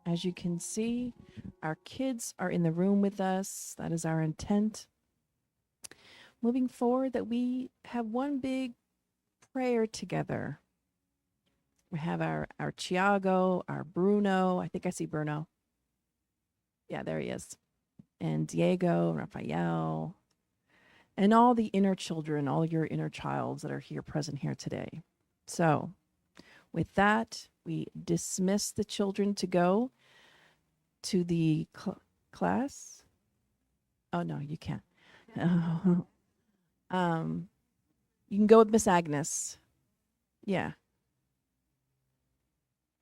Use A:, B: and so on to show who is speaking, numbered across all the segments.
A: As you can see, our kids are in the room with us. That is our intent. Moving forward, that we have one big prayer together. We have our Tiago, our Bruno. I think I see Bruno. Yeah, there he is. And Diego, Raphael, and all the inner children, all your inner childs that are here present here today. So, with that, we dismiss the children to go to the class. Oh no, you can't. um, you can go with Miss Agnes. Yeah.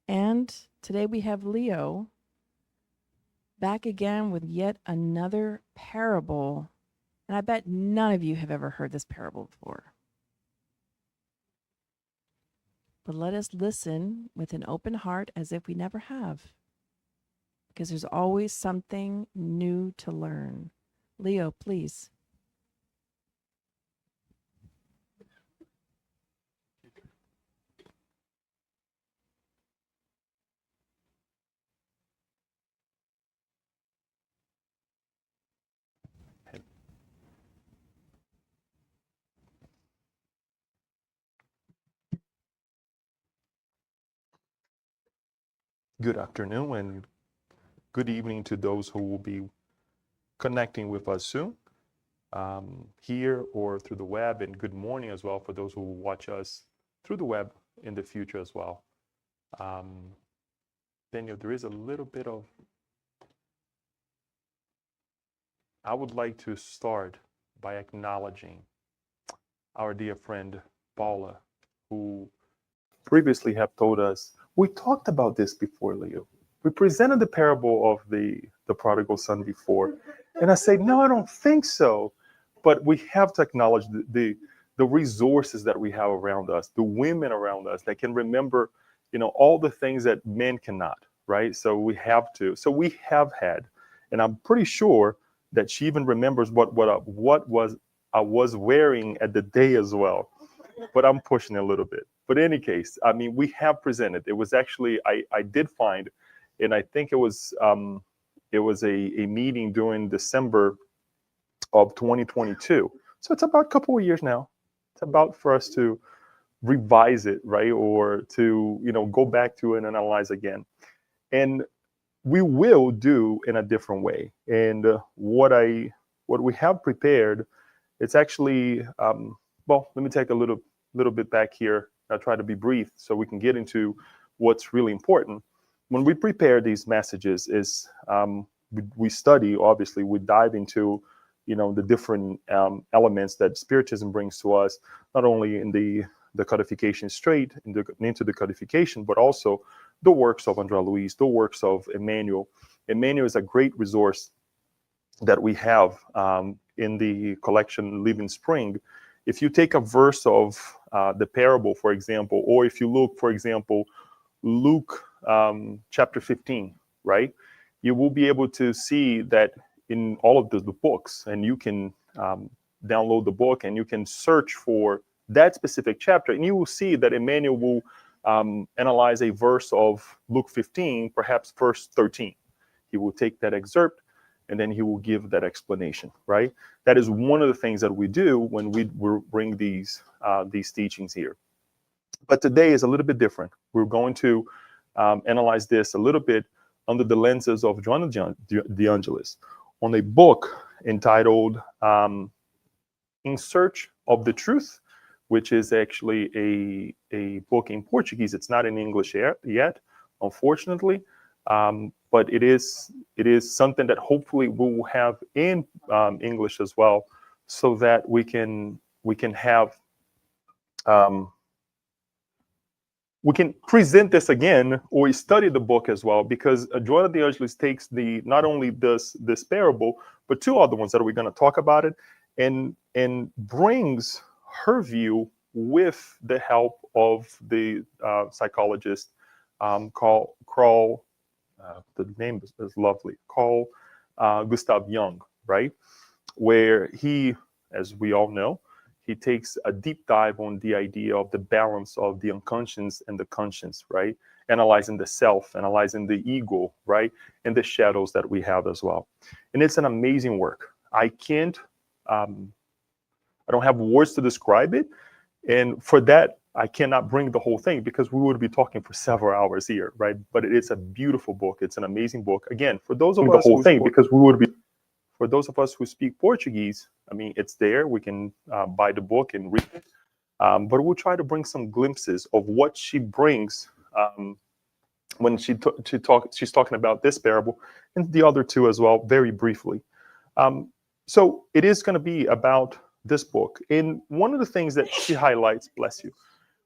A: And today we have Leo back again with yet another parable. And I bet none of you have ever heard this parable before. But let us listen with an open heart as if we never have, because there's always something new to learn. Leo, please.
B: Good afternoon and good evening to those who will be connecting with us soon, here or through the web, and good morning as well for those who will watch us through the web in the future as well. Daniel, there is a little bit of, I would like to start by acknowledging our dear friend Paula, who previously have told us, we talked about this before, Leo. We presented the parable of the prodigal son before. And I say, no, I don't think so. But we have to acknowledge the resources that we have around us, the women around us that can remember, all the things that men cannot, right? So we have to. So we have had, and I'm pretty sure that she even remembers what was I was wearing at the day as well. But I'm pushing a little bit. But in any case, I mean, we have presented. It was actually I did find, and I think it was a meeting during December of 2022. So it's about a couple of years now. It's about for us to revise it, right, or to go back to it and analyze again. And we will do in a different way. And what we have prepared, it's actually well. Let me take a little bit back here. I'll try to be brief so we can get into what's really important. When we prepare these messages, is we study. Obviously, we dive into the different elements that Spiritism brings to us, not only in the codification straight into the codification, but also the works of André Luiz, the works of Emmanuel. Emmanuel is a great resource that we have in the collection Living Spring. If you take a verse of the parable, for example, or if you look, for example, Luke chapter 15, right, you will be able to see that in all of the books, and you can download the book and you can search for that specific chapter, and you will see that Emmanuel will analyze a verse of Luke 15, perhaps verse 13. He will take that excerpt and then he will give that explanation, right? That is one of the things that we do when we bring these teachings here. But today is a little bit different. We're going to analyze this a little bit under the lenses of John de Angelis on a book entitled In Search of the Truth, which is actually a book in Portuguese. It's not in English yet, unfortunately. But it is something that hopefully we will have in English as well, so that we can have we can present this again, or study the book as well, because Joana de Angelis takes not only this parable, but two other ones that we're going to talk about it, and brings her view with the help of the psychologist Carl. The name is lovely. Carl Gustav Jung, right? Where he, as we all know, he takes a deep dive on the idea of the balance of the unconscious and the conscious, right? analyzing the self, analyzing the ego, right? And the shadows that we have as well. And it's an amazing work. I don't have words to describe it. And for that, I cannot bring the whole thing because we would be talking for several hours here, right? But it is a beautiful book. It's an amazing book. Again, for those of us for those of us who speak Portuguese, I mean, it's there. We can buy the book and read it. But we'll try to bring some glimpses of what she brings when she's talking about this parable and the other two as well, very briefly. So it is going to be about this book. And one of the things that she highlights, bless you,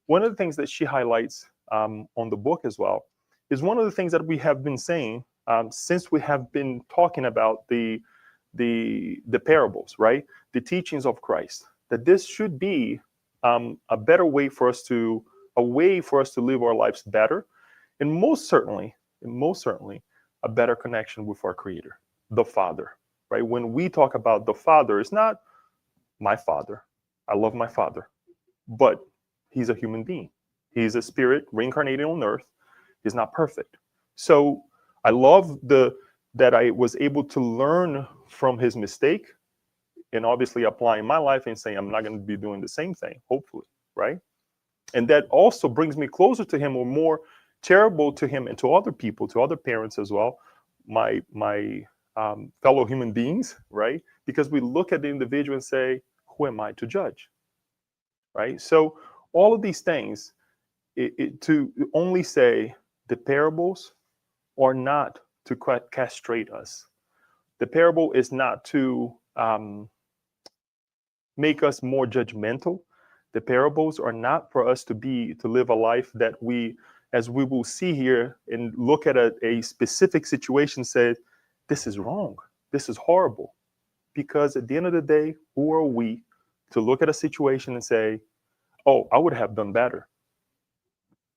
B: one of the things that she highlights on the book as well is one of the things that we have been saying since we have been talking about the parables, right? The teachings of Christ, that this should be a better way for us to, live our lives better, and most certainly, a better connection with our Creator, the Father, right? When we talk about the Father, it's not my Father. I love my Father, but He's a human being. He's a spirit reincarnated on earth. He's not perfect. So I love that I was able to learn from his mistake, and obviously applying my life and saying I'm not going to be doing the same thing, hopefully, right? And that also brings me closer to him, or more charitable to him and to other people, to other parents as well, my fellow human beings, right? Because we look at the individual and say, who am I to judge, right? So all of these things, to only say the parables are not to castrate us. The parable is not to make us more judgmental. The parables are not for us to live a life that we, as we will see here, and look at a specific situation, say, this is wrong, this is horrible. Because at the end of the day, who are we to look at a situation and say, oh, I would have done better?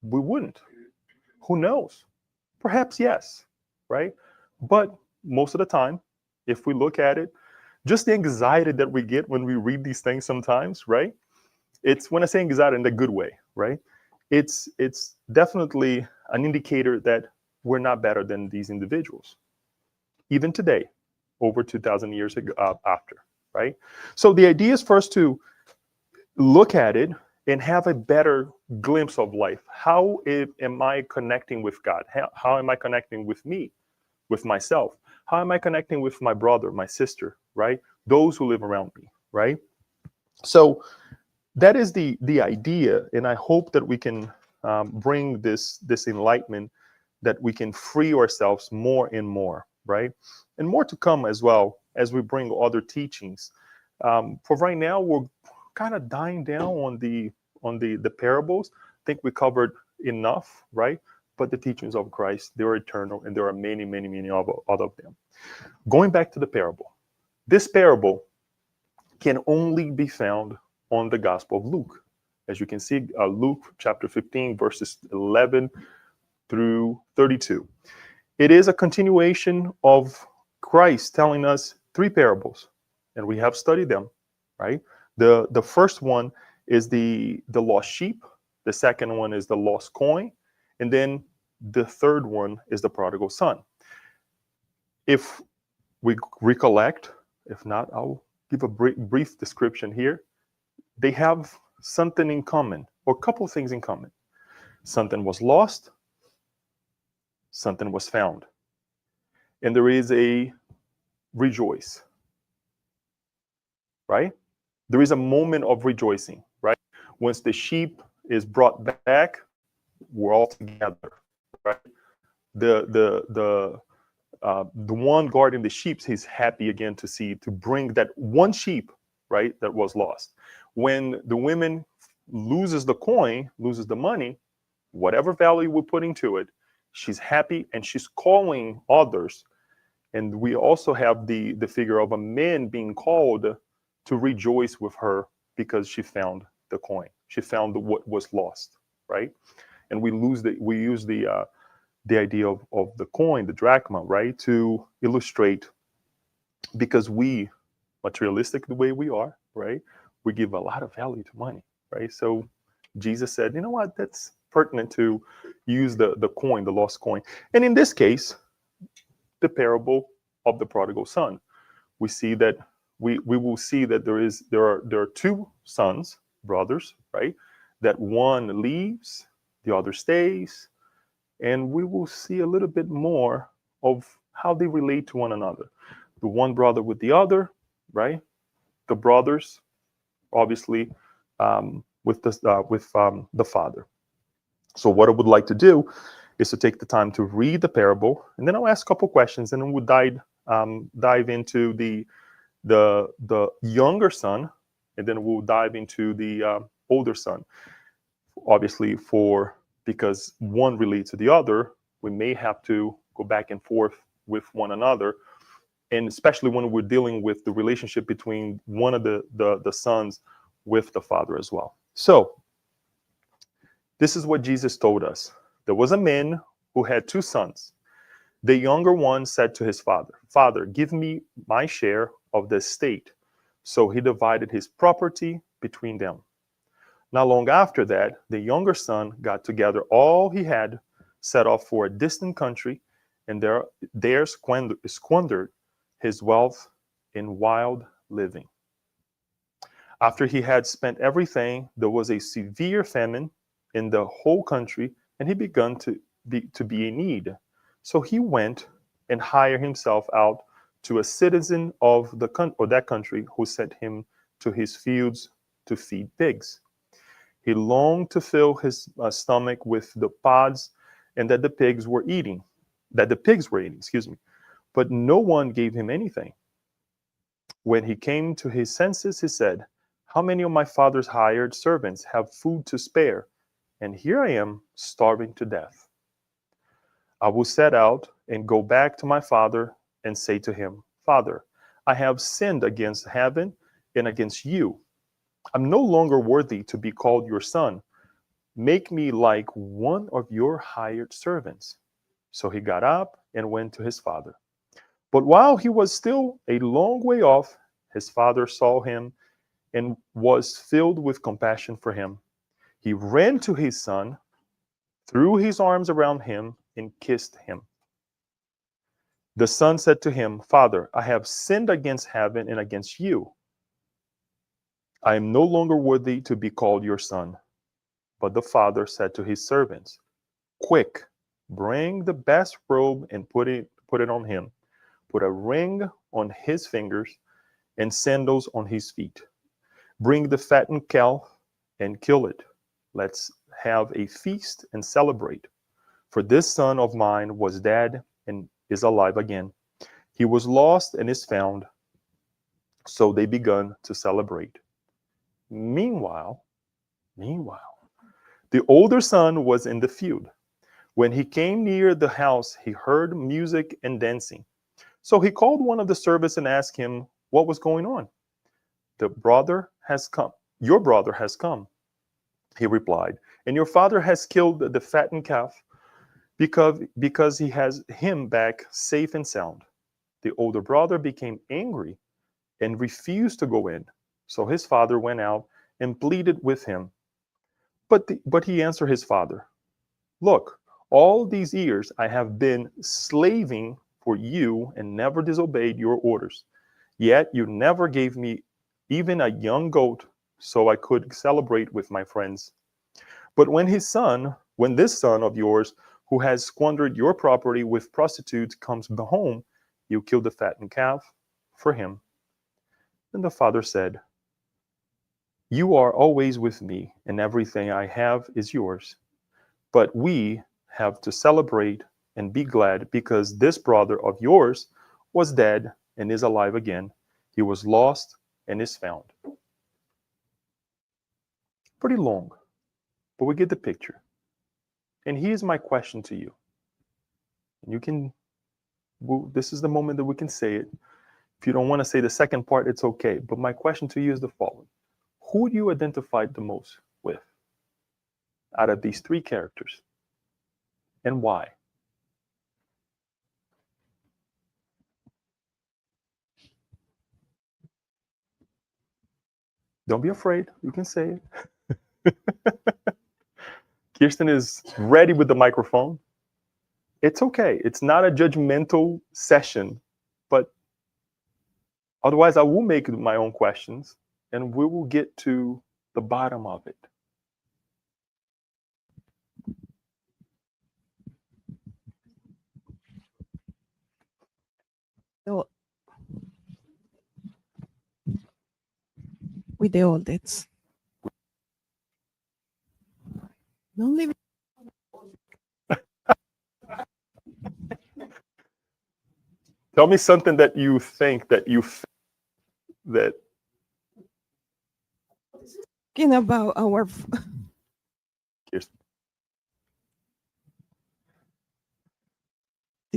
B: We wouldn't. Who knows? Perhaps yes, right? But most of the time, if we look at it, just the anxiety that we get when we read these things sometimes, right? It's, when I say anxiety, in the good way, right? It's definitely an indicator that we're not better than these individuals, even today, over 2,000 years ago, after, right? So the idea is for us to look at it and have a better glimpse of life. How am I connecting with God? How am I connecting with me, with myself? How am I connecting with my brother, my sister, right? Those who live around me, right? So that is the idea, and I hope that we can bring this enlightenment, that we can free ourselves more and more, right? And more to come as well as we bring other teachings. For right now, we're kind of dying down on the parables. I think we covered enough, right? But the teachings of Christ, they're eternal, and there are many, many, many of them. Going back to the parable, this parable can only be found on the Gospel of Luke. As you can see, Luke chapter 15, verses 11 through 32. It is a continuation of Christ telling us three parables, and we have studied them, right? The first one is the lost sheep. The second one is the lost coin. And then the third one is the prodigal son. If we recollect, if not, I'll give a brief description here. They have something in common, or a couple of things in common. Something was lost, something was found. And there is a rejoice, right? There is a moment of rejoicing, right? Once the sheep is brought back, we're all together, right? The one guarding the sheep, he's happy again to bring that one sheep, right, that was lost. When the women loses the coin, loses the money, whatever value we're putting to it, she's happy and she's calling others. And we also have the figure of a man being called to rejoice with her because she found the coin. She found what was lost, right? And we use the idea of the coin, the drachma, right, to illustrate, because we, materialistic the way we are, right, we give a lot of value to money, right? So Jesus said, you know what, pertinent to use the coin, the lost coin. And in this case, the parable of the prodigal son. We see that we will see that there are two sons, brothers, right? That one leaves, the other stays, and we will see a little bit more of how they relate to one another. The one brother with the other, right? The brothers, obviously, with the father. So what I would like to do is to take the time to read the parable, and then I'll ask a couple questions, and then we'll dive into the younger son, and then we'll dive into the older son. Obviously, because one relates to the other, we may have to go back and forth with one another, and especially when we're dealing with the relationship between one of the sons with the father as well. So this is what Jesus told us. There was a man who had two sons. The younger one said to his father, "Father, give me my share of the estate." So he divided his property between them. Not long after that, the younger son got together all he had, set off for a distant country, and there squandered his wealth in wild living. After he had spent everything, there was a severe famine in the whole country, and he began to be in need. So he went and hired himself out to a citizen of that country, who sent him to his fields to feed pigs. He longed to fill his stomach with the pods and that the pigs were eating, excuse me. But no one gave him anything. When he came to his senses, he said, "How many of my father's hired servants have food to spare? And here I am, starving to death. I will set out and go back to my father and say to him, 'Father, I have sinned against heaven and against you. I'm no longer worthy to be called your son. Make me like one of your hired servants.' So he got up and went to his father. But while he was still a long way off, his father saw him and was filled with compassion for him. He ran to his son, threw his arms around him, and kissed him. The son said to him, 'Father, I have sinned against heaven and against you. I am no longer worthy to be called your son.' But the father said to his servants, 'Quick, bring the best robe and put it on him. Put a ring on his fingers and sandals on his feet. Bring the fattened calf and kill it. Let's have a feast and celebrate. For this son of mine was dead and is alive again. He was lost and is found.' So they began to celebrate. Meanwhile, the older son was in the field. When he came near the house, he heard music and dancing. So he called one of the servants and asked him what was going on. 'The brother has come. Your brother has come,' he replied, 'and your father has killed the fattened calf because he has him back safe and sound.' The older brother became angry and refused to go in. So his father went out and pleaded with him. But he answered his father, 'Look, all these years I have been slaving for you and never disobeyed your orders. Yet you never gave me even a young goat so I could celebrate with my friends. But when this son of yours, who has squandered your property with prostitutes, comes home, you kill the fattened calf for him.' And the father said, 'You are always with me, and everything I have is yours. But we have to celebrate and be glad because this brother of yours was dead and is alive again. He was lost and is found.'" Pretty long, but we get the picture. And here's my question to you. And this is the moment that we can say it. If you don't want to say the second part, it's okay. But my question to you is the following. Who do you identify the most with out of these three characters? And why? Don't be afraid. You can say it. Kirsten is ready with the microphone. It's okay. It's not a judgmental session, but otherwise I will make my own questions and we will get to the bottom of it.
A: So, with the oldest. Don't leave.
B: Tell me something that you think that that
A: Talking about our
B: Kirsten.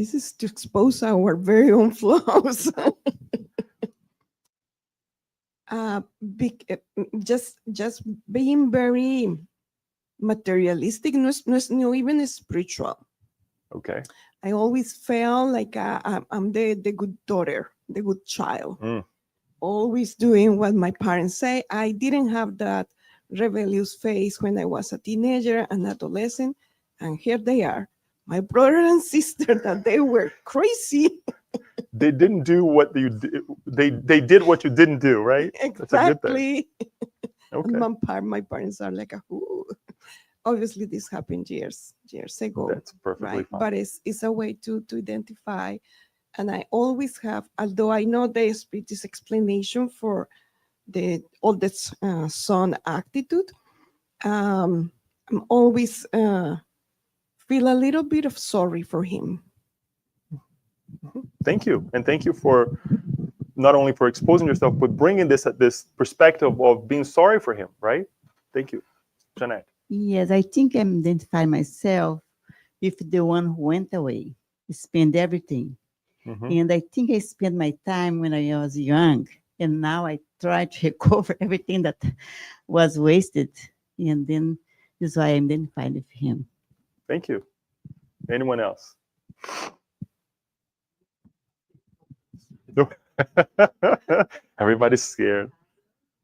A: this is to expose our very own flaws. Just being very materialistic, no even spiritual.
B: Okay.
A: I always felt like I'm the good daughter, the good child, always doing what my parents say. I didn't have that rebellious phase when I was a teenager and adolescent, and here they are, my brother and sister, that they were crazy.
B: They didn't do what you did. They did what you didn't do, right? That's a good thing.
A: Exactly.
B: Okay.
A: And my parents are like, "Ooh." Obviously this happened years ago.
B: That's perfectly
A: right?
B: fine.
A: But it's a way to identify. And I always have, although I know there's this explanation for the oldest son attitude, I'm always feel a little bit of sorry for him.
B: Thank you, and thank you for not only for exposing yourself, but bringing this perspective of being sorry for him. Right? Thank you, Jeanette.
C: Yes, I think I identify myself with the one who went away, spent everything.
B: Mm-hmm.
C: And I think I spent my time when I was young, and now I try to recover everything that was wasted. And then that's why I'm identified with him.
B: Thank you. Anyone else? Everybody's scared.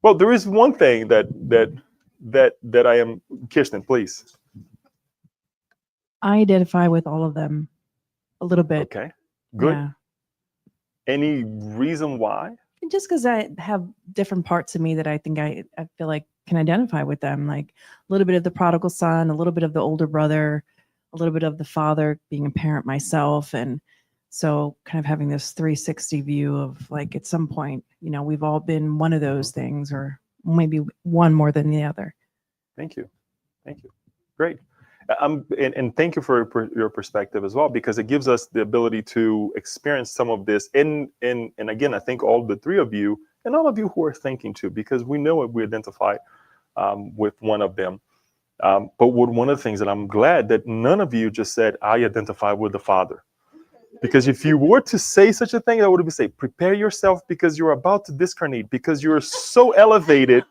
B: Well, there is one thing that I am. Kirsten, please.
A: I identify with all of them a little bit.
B: Okay. Good.
A: Yeah.
B: Any reason why?
A: Just because I have different parts of me that I think I feel like can identify with them, like a little bit of the prodigal son, a little bit of the older brother, a little bit of the father, being a parent myself. And so kind of having this 360 view of like at some point, we've all been one of those things, or maybe one more than the other.
B: Thank you. Thank you. Great. And thank you for your perspective as well, because it gives us the ability to experience some of this. And again, I think all the three of you and all of you who are thinking too, because we know we identify with one of them. But one of the things that I'm glad that none of you just said, I identify with the Father. Because if you were to say such a thing, I would say, prepare yourself because you're about to discarnate, because you're so elevated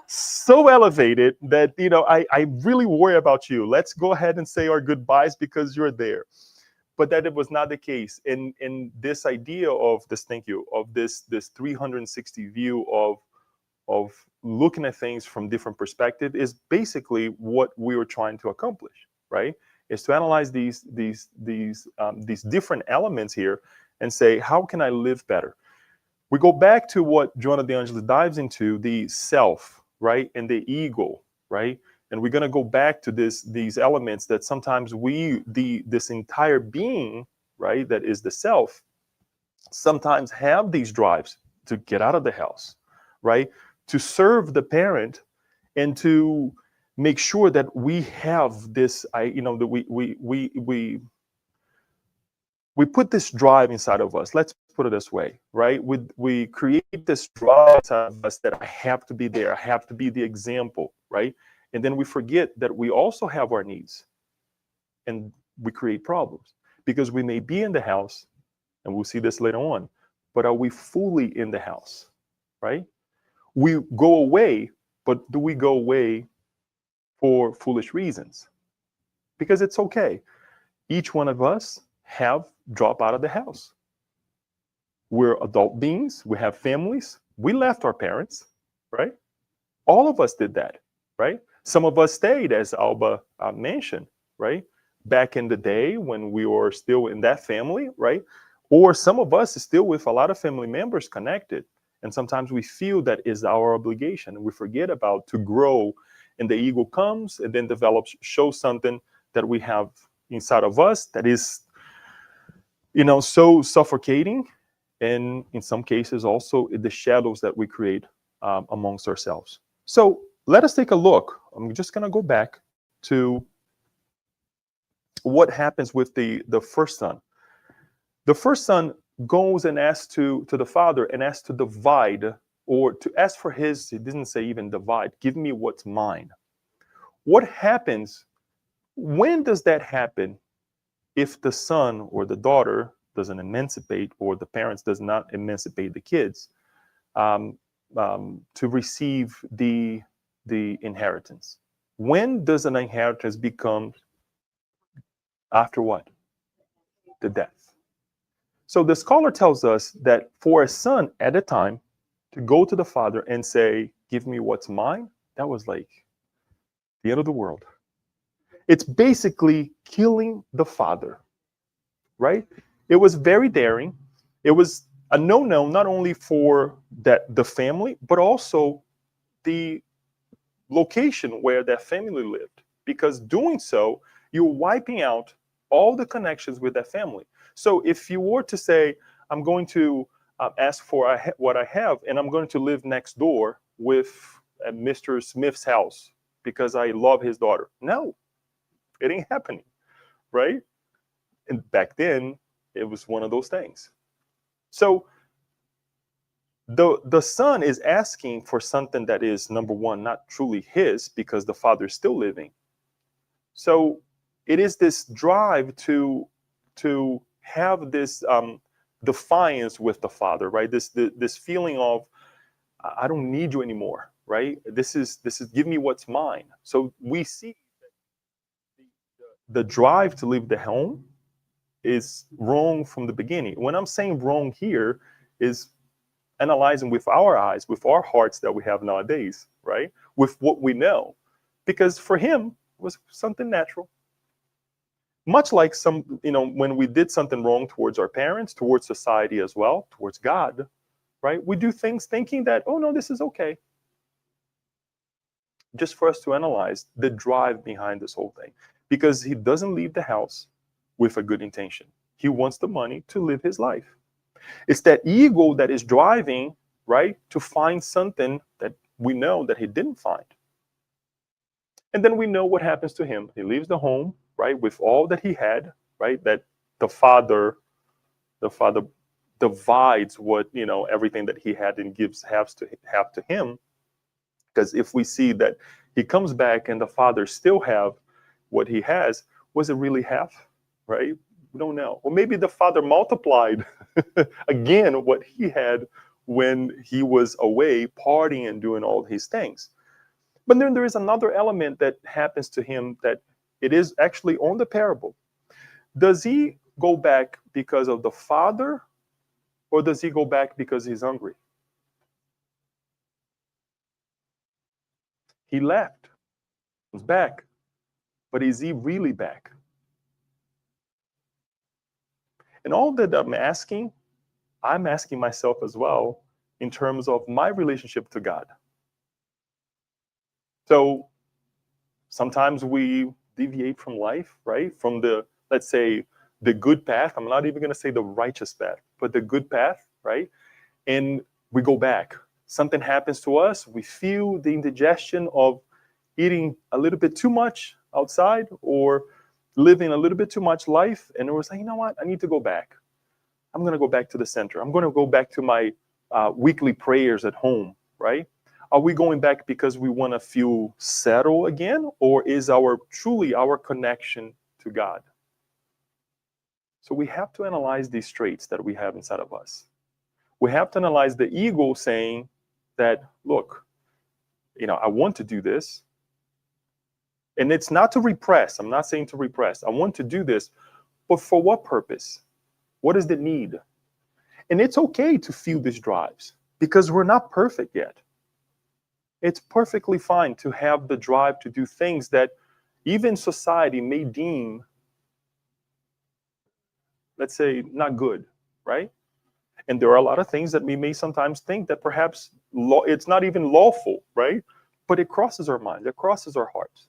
B: that, I really worry about you. Let's go ahead and say our goodbyes because you're there. But that it was not the case. And this idea of this, thank you, of this 360 view of looking at things from different perspective is basically what we were trying to accomplish, right? Is to analyze these different elements here and say, how can I live better? We go back to what Joanna De Angelis dives into, the self, right? And the ego, right? And we're going to go back to these elements that sometimes this entire being, right, that is the self, sometimes have these drives to get out of the house, right? To serve the parent and to make sure that we have this, that we put this drive inside of us. Let's put it this way, right? We create this drive inside of us that I have to be there. I have to be the example, right? And then we forget that we also have our needs, and we create problems because we may be in the house, and we'll see this later on, but are we fully in the house, right? We go away, but do we go away for foolish reasons? Because it's okay. Each one of us have dropped out of the house. We're adult beings. We have families. We left our parents, right? All of us did that, right? Some of us stayed, as Alba mentioned, right? Back in the day when we were still in that family, right? Or some of us is still with a lot of family members connected. And sometimes we feel that is our obligation. And we forget about to grow. And the ego comes and then develops, shows something that we have inside of us that is, so suffocating. And in some cases, also the shadows that we create amongst ourselves. So let us take a look. I'm just going to go back to what happens with the first son. The first son goes and asks to the father and asks to divide, or to ask for his, he didn't say even divide, give me what's mine. What happens, when does that happen if the son or the daughter doesn't emancipate, or the parents does not emancipate the kids to receive the inheritance? When does an inheritance become, after what? The death. So the scholar tells us that for a son at a time to go to the father and say, give me what's mine, that was like the end of the world. It's basically killing the father, right? It was very daring. It was a no-no, not only for the family, but also the location where that family lived. Because doing so, you're wiping out all the connections with that family. So if you were to say, I'm going to ask for what I have, and I'm going to live next door with Mr. Smith's house because I love his daughter. No, it ain't happening, right? And back then, it was one of those things. So the son is asking for something that is, number one, not truly his, because the father is still living. So it is this drive to have this defiance with the father, right? This feeling of, I don't need you anymore, right? This is give me what's mine. So we see the drive to leave the home is wrong from the beginning. When I'm saying wrong here is analyzing with our eyes, with our hearts that we have nowadays, right? With what we know. Because for him, it was something natural. Much like when we did something wrong towards our parents, towards society as well, towards God, right? We do things thinking that, oh no, this is okay. Just for us to analyze the drive behind this whole thing. Because he doesn't leave the house with a good intention. He wants the money to live his life. It's that ego that is driving, right, to find something that we know that he didn't find. And then we know what happens to him. He leaves the home, right, with all that he had, right, that the father divides what, everything that he had and gives half to him. Because if we see that he comes back and the father still have what he has, was it really half, right? We don't know. Or maybe the father multiplied again what he had when he was away partying and doing all these things. But then there is another element that happens to him that it is actually on the parable. Does he go back because of the father, or does he go back because he's hungry? He left, he's back, but is he really back? And all that I'm asking myself as well in terms of my relationship to God. So sometimes we deviate from life, right? From let's say, the good path. I'm not even going to say the righteous path, but the good path, right? And we go back. Something happens to us. We feel the indigestion of eating a little bit too much outside, or living a little bit too much life. And we're saying, you know what? I need to go back. I'm going to go back to the center. I'm going to go back to my weekly prayers at home, right? Are we going back because we want to feel settled again, or is truly our connection to God? So we have to analyze these traits that we have inside of us. We have to analyze the ego saying that, look, I want to do this. And it's not to repress. I'm not saying to repress. I want to do this, but for what purpose? What is the need? And it's okay to feel these drives because we're not perfect yet. It's perfectly fine to have the drive to do things that even society may deem, let's say, not good, right? And there are a lot of things that we may sometimes think that perhaps it's not even lawful, right? But it crosses our minds, it crosses our hearts.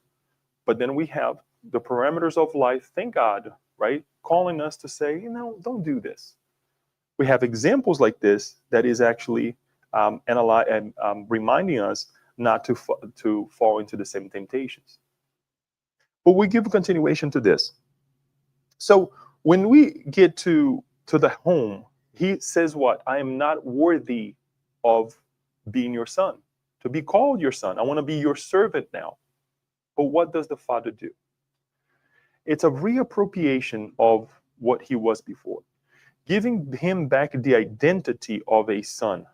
B: But then we have the parameters of life, thank God, right? Calling us to say, don't do this. We have examples like this that is actually reminding us not to fall into the same temptations. But we give a continuation to this. So when we get to the home, he says what? I am not worthy of being your son, to be called your son. I want to be your servant now. But what does the father do? It's a reappropriation of what he was before, giving him back the identity of a son,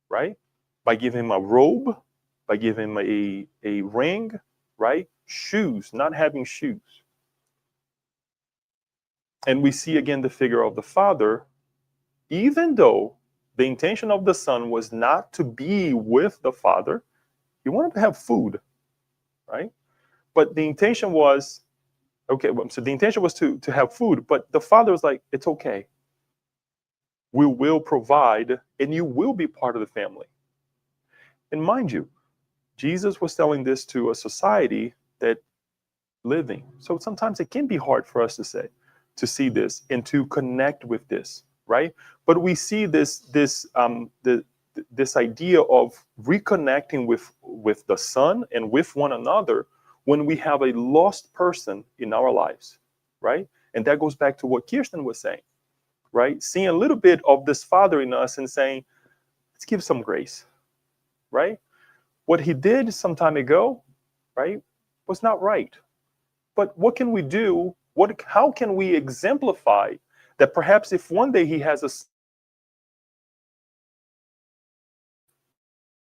B: right? By giving him a robe, by giving him a ring, right? Shoes, not having shoes. And we see again the figure of the father, even though the intention of the son was not to be with the father, he wanted to have food, right? But the intention was, okay, so the intention was to have food, but the father was like, it's okay. We will provide, and you will be part of the family. And mind you, Jesus was telling this to a society that living. So sometimes it can be hard for us to see this and to connect with this, right? But we see this idea of reconnecting with the Son and with one another when we have a lost person in our lives, right? And that goes back to what Kirsten was saying, right? Seeing a little bit of this Father in us and saying, let's give some grace, right? What he did some time ago, right, was not right. But what can we do? How can we exemplify that perhaps if one day he has a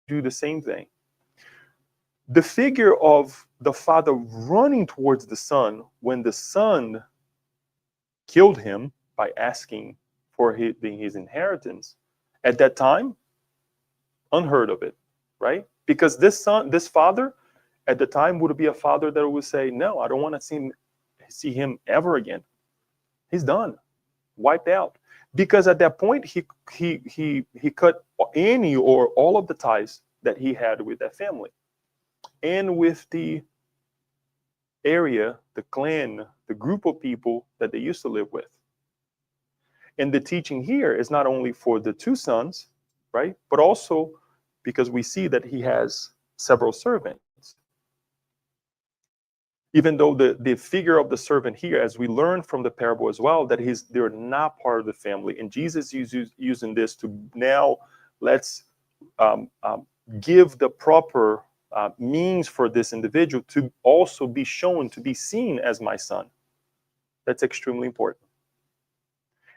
B: do the same thing? The figure of the father running towards the son when the son killed him by asking for his inheritance, at that time, unheard of it, right? Because this father, at the time would be a father that would say, no, I don't want to see him ever again. He's done, wiped out. Because at that point, he cut any or all of the ties that he had with that family and with the area, the clan, the group of people that they used to live with. And the teaching here is not only for the two sons, right, but also because we see that he has several servants. Even though the figure of the servant here, as we learn from the parable as well, that they're not part of the family. And Jesus is using this to now let's give the proper means for this individual to also be shown, to be seen as my son. That's extremely important.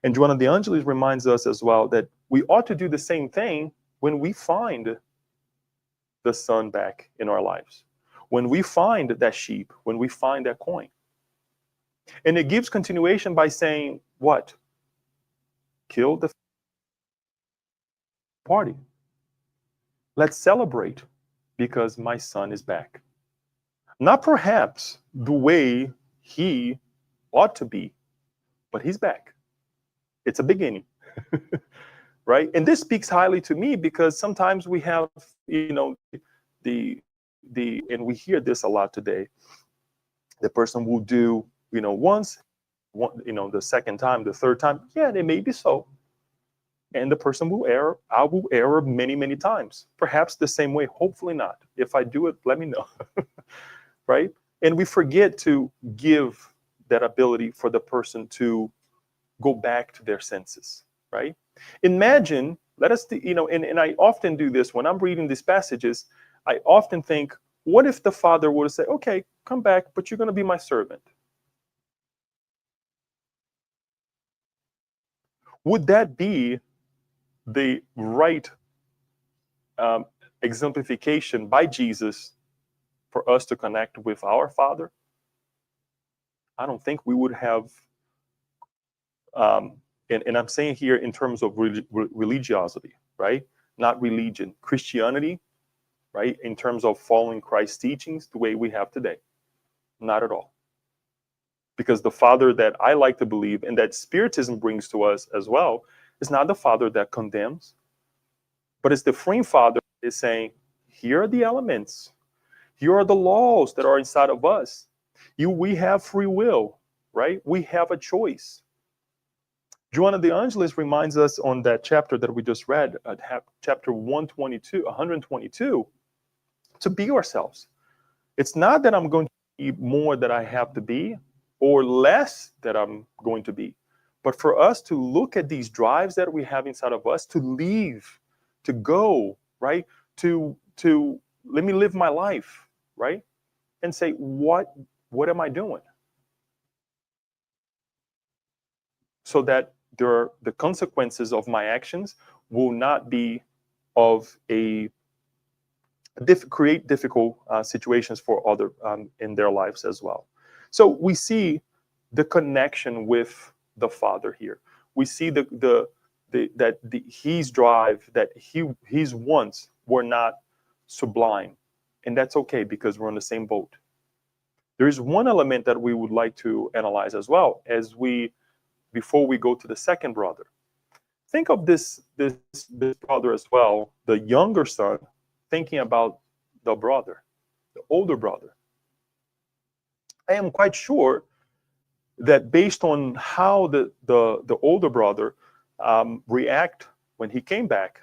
B: And Joanna de Angelis reminds us as well that we ought to do the same thing when we find the son back in our lives. When we find that sheep, when we find that coin. And it gives continuation by saying, what? Kill the party. Let's celebrate because my son is back. Not perhaps the way he ought to be, but he's back. It's a beginning. Right? And this speaks highly to me because sometimes we have, the and we hear this a lot today. The person will do, once, the second time, the third time. Yeah, it may be so. And the person will err. I will err many, many times. Perhaps the same way. Hopefully not. If I do it, let me know. Right? And we forget to give that ability for the person to go back to their senses. Right? Imagine, let us, and I often do this when I'm reading these passages. I often think, what if the father would say, okay, come back, but you're going to be my servant? Would that be the right exemplification by Jesus for us to connect with our Father? I don't think we would have, and I'm saying here in terms of religiosity, right? Not religion. Christianity right, in terms of following Christ's teachings the way we have today. Not at all. Because the Father that I like to believe and that Spiritism brings to us as well is not the Father that condemns, but it's the freeing Father that is saying, here are the elements. Here are the laws that are inside of us. We have free will, right? We have a choice. Joanna de Angelis reminds us on that chapter that we just read, chapter 122, to be ourselves. It's not that I'm going to be more that I have to be or less that I'm going to be, but for us to look at these drives that we have inside of us, to leave, to go, right? To let me live my life, right? And say, what am I doing? So that the consequences of my actions will not be of create difficult situations for other in their lives as well. So we see the connection with the Father here. We see his drive, that his wants were not sublime, and that's okay because we're on the same boat. There is one element that we would like to analyze as well before we go to the second brother. Think of this brother as well, the younger son, thinking about the brother, the older brother. I am quite sure that based on how the older brother react when he came back,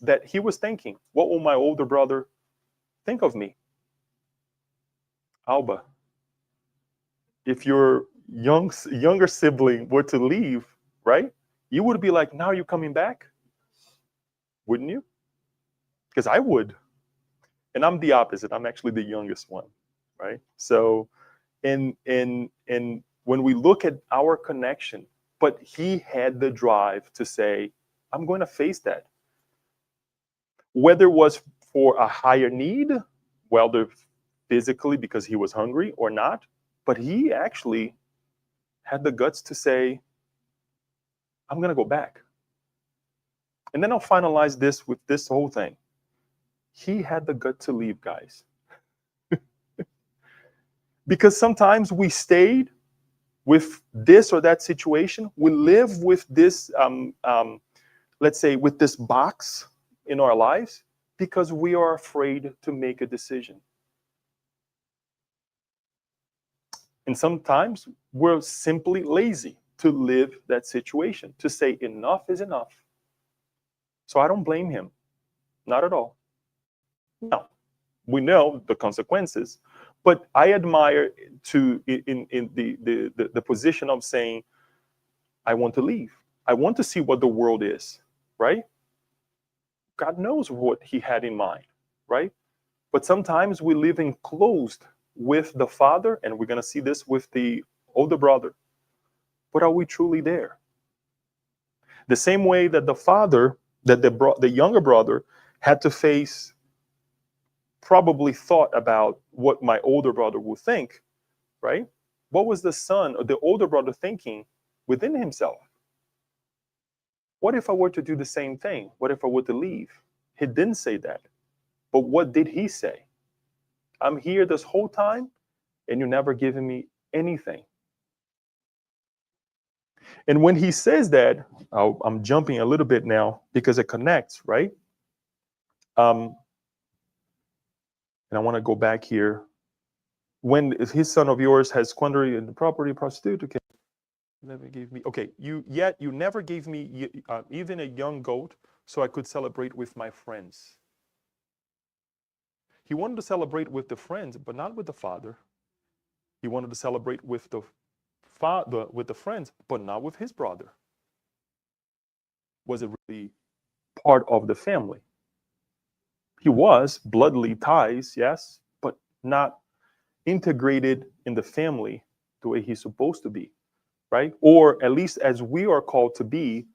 B: that he was thinking, what will my older brother think of me? Alba, if your younger sibling were to leave, right, you would be like, now you're coming back? Wouldn't you? Because I would. And I'm the opposite. I'm actually the youngest one, right? So in when we look at our connection, but he had the drive to say, I'm going to face that. Whether it was for a higher need, whether physically because he was hungry or not, but he actually had the guts to say, I'm going to go back. And then I'll finalize this with this whole thing. He had the gut to leave, guys. Because sometimes we stayed with this or that situation. We live with this, let's say, with this box in our lives because we are afraid to make a decision. And sometimes we're simply lazy to live that situation, to say enough is enough. So I don't blame him, not at all. Now, we know the consequences, but I admire in the position of saying, I want to leave. I want to see what the world is, right? God knows what he had in mind, right? But sometimes we live enclosed with the Father, and we're going to see this with the older brother. But are we truly there? The same way that the father, that the younger brother had to face, probably thought about what my older brother would think, right? What was the son or the older brother thinking within himself? What if I were to do the same thing? What if I were to leave? He didn't say that. But what did he say? I'm here this whole time and you're never giving me anything. And when he says that, I'm jumping a little bit now because it connects, right? And I want to go back here. When his son of yours has squandered in the property, prostitute, okay, never gave me. Okay, you never gave me even a young goat, so I could celebrate with my friends. He wanted to celebrate with the friends, but not with the father. He wanted to celebrate with the father, with the friends, but not with his brother. Was it really part of the family? He was bloodly ties, yes, but not integrated in the family the way he's supposed to be, right? Or at least as we are called to be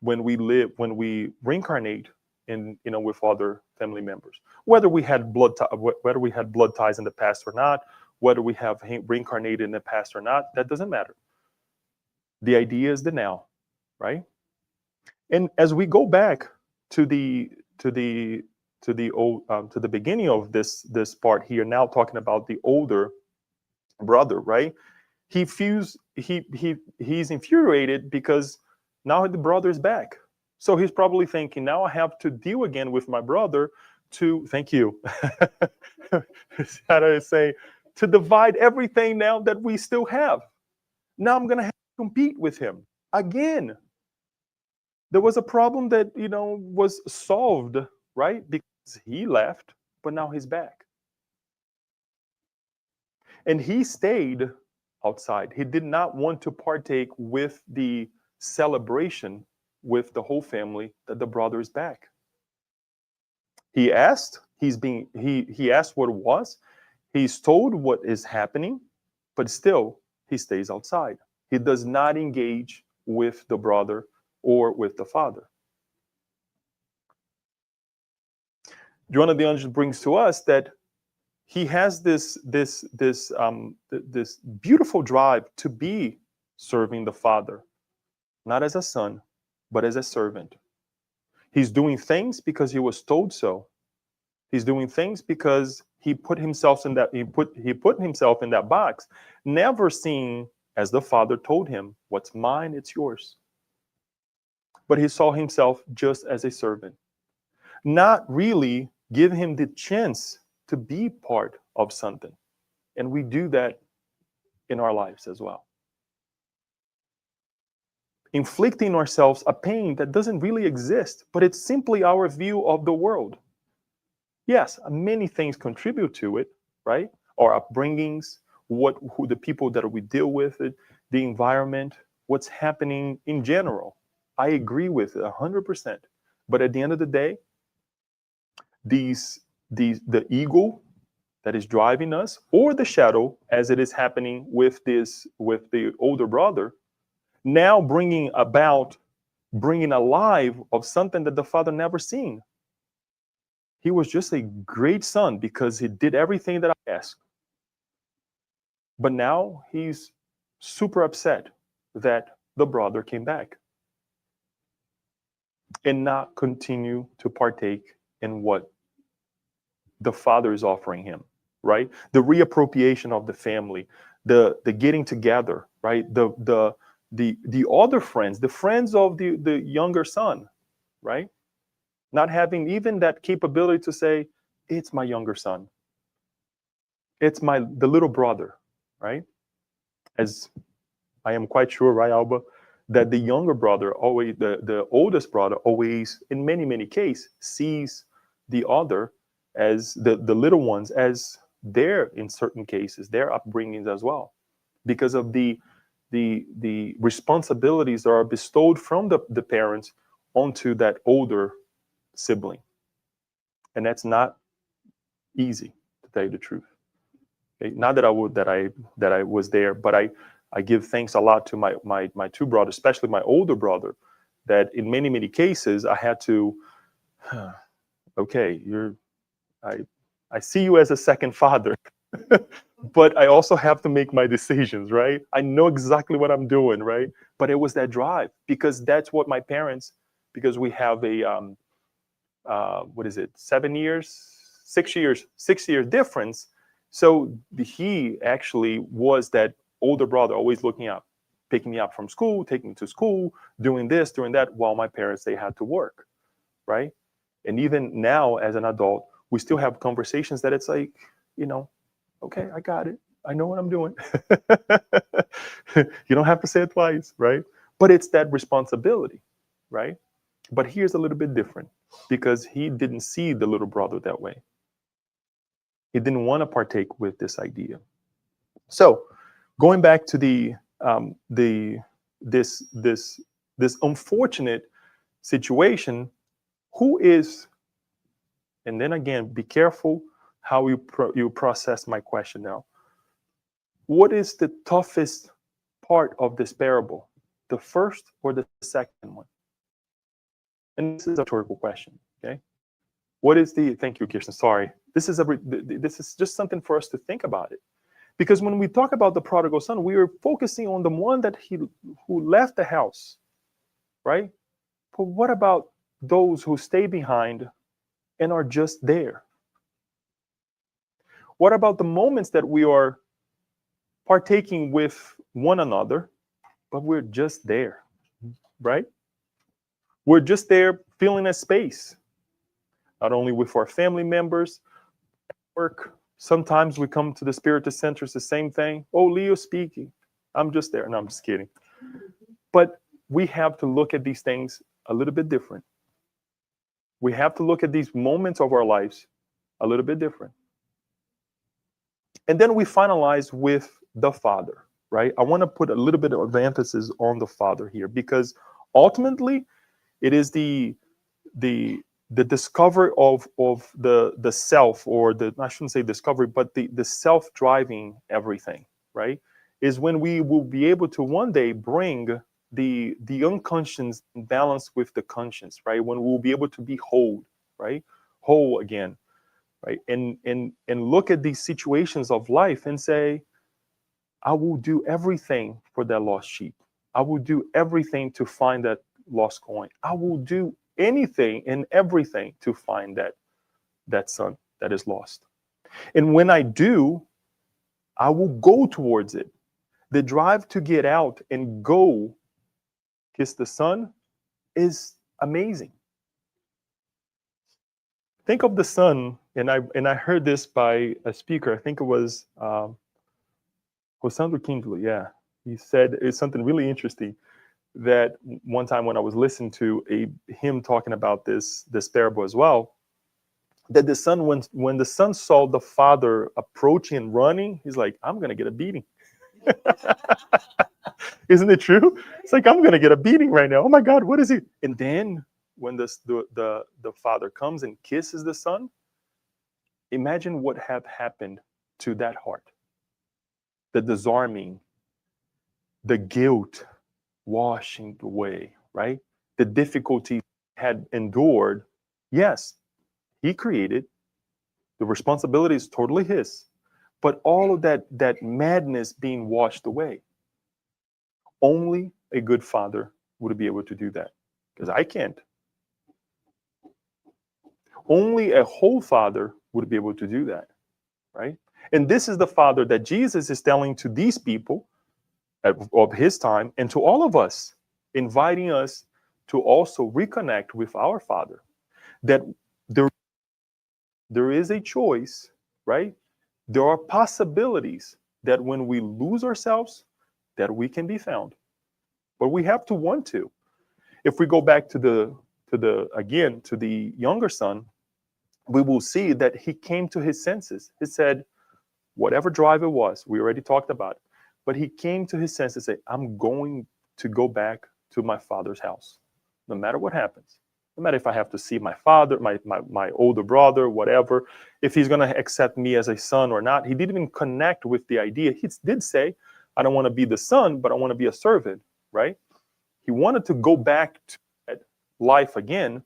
B: when we reincarnate in, with other family members. Whether we had blood ties in the past or not, whether we have reincarnated in the past or not, that doesn't matter. The idea is the now, right? And as we go back to the to the to the beginning of this part here, now talking about the older brother, right? He's infuriated because now the brother is back. So he's probably thinking, now I have to deal again with my brother to, thank you, how do I say, to divide everything now that we still have. Now I'm going to have to compete with him again. There was a problem that, was solved, right? Because he left, but now he's back. And he stayed outside. He did not want to partake with the celebration with the whole family that the brother is back. He asked, he asked what it was. He's told what is happening, but still he stays outside. He does not engage with the brother or with the father. Joanna de Anjos brings to us that he has this beautiful drive to be serving the father, not as a son, but as a servant. He's doing things because he was told so. He's doing things because he put himself in that box, never seeing as the father told him, what's mine, it's yours. But he saw himself just as a servant, not really give him the chance to be part of something. And we do that in our lives as well. Inflicting ourselves a pain that doesn't really exist, but it's simply our view of the world. Yes, many things contribute to it, right? Our upbringings, who the people that we deal with, the environment, what's happening in general. I agree with it 100%. But at the end of the day, the ego that is driving us, or the shadow, as it is happening with the older brother, now bringing alive of something that the father never seen. He was just a great son because he did everything that I asked. But now he's super upset that the brother came back and not continue to partake in what the father is offering him, right? The reappropriation of the family, the getting together, right? The other friends, the friends of the younger son, right? Not having even that capability to say, it's my younger son. It's the little brother, right? As I am quite sure, right, Alba, that the younger brother always, the oldest brother always, in many, many cases, sees the other as the little ones as their, in certain cases, their upbringings as well, because of the responsibilities that are bestowed from the parents onto that older sibling. And that's not easy, to tell you the truth. Okay? Not that I was there, but I give thanks a lot to my two brothers, especially my older brother, that in many, many cases I had to, okay, I see you as a second father, but I also have to make my decisions, right? I know exactly what I'm doing, right? But it was that drive, because that's what my parents, because we have a, what is it, 6 years difference. So he actually was that older brother, always looking up, picking me up from school, taking me to school, doing this, doing that, while my parents, they had to work, right? And even now as an adult, we still have conversations that it's like, okay, I got it. I know what I'm doing. You don't have to say it twice, right? But it's that responsibility, right? But here's a little bit different, because he didn't see the little brother that way. He didn't want to partake with this idea. So going back to this unfortunate situation, who is, and then again, be careful how you process my question now. What is the toughest part of this parable? The first or the second one? And this is a rhetorical question, okay? Thank you, Kirsten, sorry. This is just something for us to think about it. Because when we talk about the prodigal son, we are focusing on the one who left the house, right? But what about those who stay behind and are just there? What about the moments that we are partaking with one another, but we're just there, right? We're just there filling a space, not only with our family members, work. Sometimes we come to the Spirit Center, it's the same thing. Oh, Leo speaking. I'm just there. No, I'm just kidding. But we have to look at these things a little bit different. We have to look at these moments of our lives a little bit different. And then we finalize with the Father, right? I want to put a little bit of emphasis on the Father here, because ultimately it is the discovery of the self, or the, I shouldn't say discovery, but the self driving everything, right? Is when we will be able to one day bring the unconscious in balance with the conscience, right? When we'll be able to be whole, right? Whole again, right? And look at these situations of life and say, I will do everything for that lost sheep. I will do everything to find that lost coin. I will do anything and everything to find that son that is lost. And when I do, I will go towards it. The drive to get out and go kiss the son is amazing. Think of the son, and I heard this by a speaker. I think it was Rosando Kingsley. Yeah, he said it's something really interesting. That one time when I was listening to him talking about this parable as well, that the son, when the son saw the father approaching and running, he's like, I'm gonna get a beating. Isn't it true? It's like, I'm gonna get a beating right now. Oh my God, what is he? And then when the father comes and kisses the son, imagine what had happened to that heart. The disarming, the guilt washing away, right? The difficulty had endured. Yes, he created. The responsibility is totally his. But all of that madness being washed away. Only a good father would be able to do that. Because I can't. Only a whole father would be able to do that. Right? And this is the father that Jesus is telling to these people of his time and to all of us, inviting us to also reconnect with our Father. That there is a choice, right? There are possibilities that when we lose ourselves, that we can be found. But we have to want to. If we go back to the younger son, we will see that he came to his senses. He said, whatever drive it was, we already talked about it. But he came to his senses and said, I'm going to go back to my father's house, no matter what happens. No matter if I have to see my father, my older brother, whatever, if he's going to accept me as a son or not. He didn't even connect with the idea. He did say, I don't want to be the son, but I want to be a servant, right? He wanted to go back to that life again,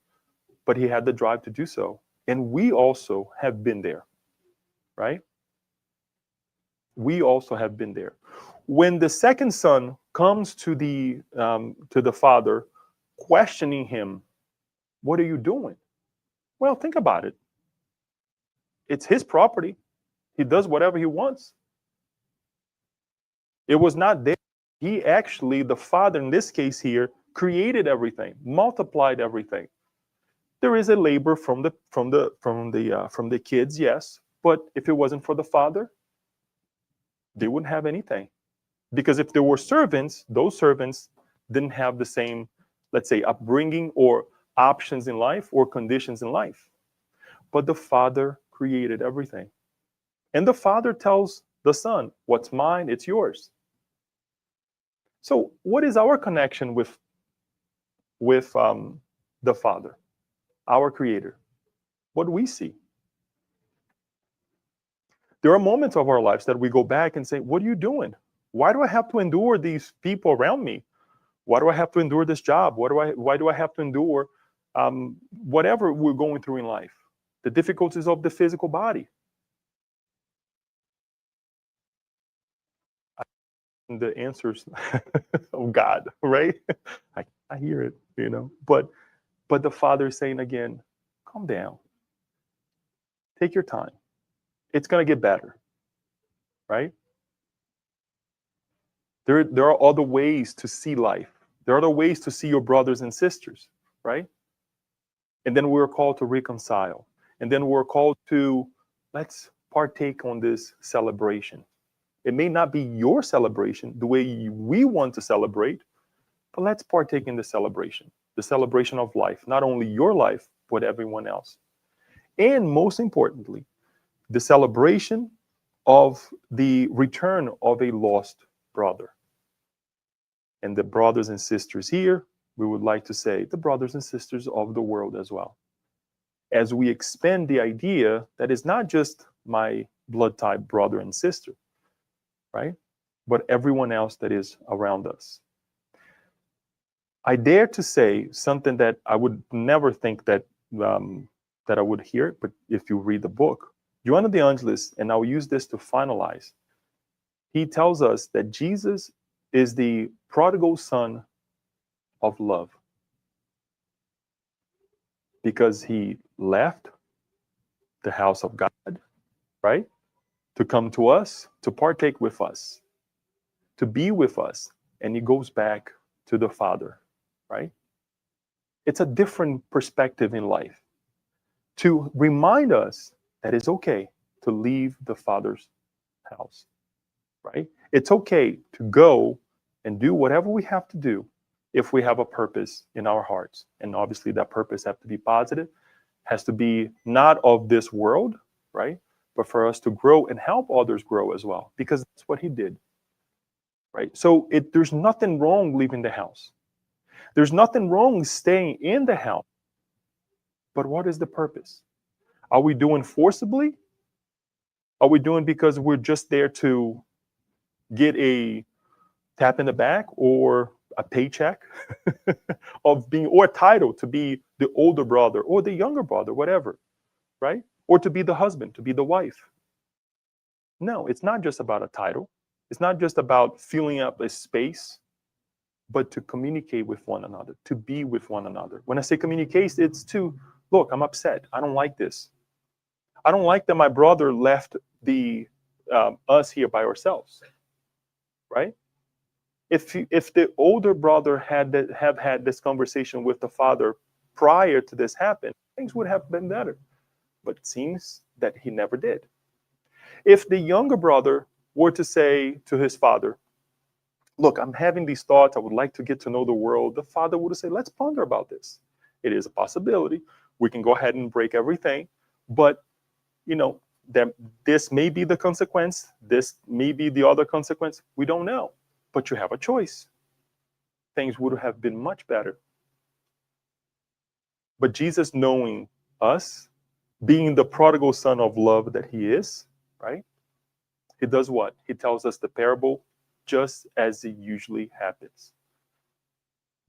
B: but he had the drive to do so. And we also have been there, right? We also have been there. When the second son comes to the father, questioning him, what are you doing? Well, think about it. It's his property. He does whatever he wants. It was not there. He actually, the father in this case here, created everything, multiplied everything. There is a labor from the kids, yes, but if it wasn't for the father, they wouldn't have anything. Because if there were servants, those servants didn't have the same, let's say, upbringing or options in life or conditions in life. But the father created everything. And the father tells the son, what's mine, it's yours. So what is our connection with the Father, our creator? What do we see? There are moments of our lives that we go back and say, what are you doing? Why do I have to endure these people around me? Why do I have to endure this job? Why do I have to endure whatever we're going through in life? The difficulties of the physical body. The answers of God, right? I hear it, But the Father is saying again, calm down. Take your time. It's going to get better, right? There are other ways to see life. There are other ways to see your brothers and sisters, right? And then we're called to reconcile. And then we're called to, let's partake on this celebration. It may not be your celebration the way we want to celebrate, but let's partake in the celebration of life, not only your life, but everyone else. And most importantly, the celebration of the return of a lost brother. And the brothers and sisters here, we would like to say the brothers and sisters of the world as well. As we expand the idea that it's not just my blood type brother and sister, right? But everyone else that is around us. I dare to say something that I would never think that that I would hear, but if you read the book, Joana de Angelis, and I'll use this to finalize, he tells us that Jesus is the prodigal son of love because he left the house of God, right? To come to us, to partake with us, to be with us, and he goes back to the Father, right? It's a different perspective in life to remind us that it's okay to leave the Father's house, right? It's okay to go and do whatever we have to do if we have a purpose in our hearts. And obviously that purpose has to be positive, has to be not of this world, right? But for us to grow and help others grow as well, because that's what he did, right? So there's nothing wrong leaving the house. There's nothing wrong staying in the house. But what is the purpose? Are we doing forcibly? Are we doing because we're just there to get a tap in the back or a paycheck of being, or a title to be the older brother or the younger brother, whatever, right? Or to be the husband, to be the wife? No, it's not just about a title. It's not just about filling up a space, but to communicate with one another, to be with one another. When I say communicate, it's to, look, I'm upset. I don't like this. I don't like that my brother left us here by ourselves, right? If the older brother have had this conversation with the father prior to this happen, things would have been better. But it seems that he never did. If the younger brother were to say to his father, look, I'm having these thoughts, I would like to get to know the world, the father would say, let's ponder about this. It is a possibility. We can go ahead and break everything, but this may be the consequence, this may be the other consequence, we don't know. But you have a choice. Things would have been much better. But Jesus, knowing us, being the prodigal son of love that he is, right? He does what? He tells us the parable just as it usually happens.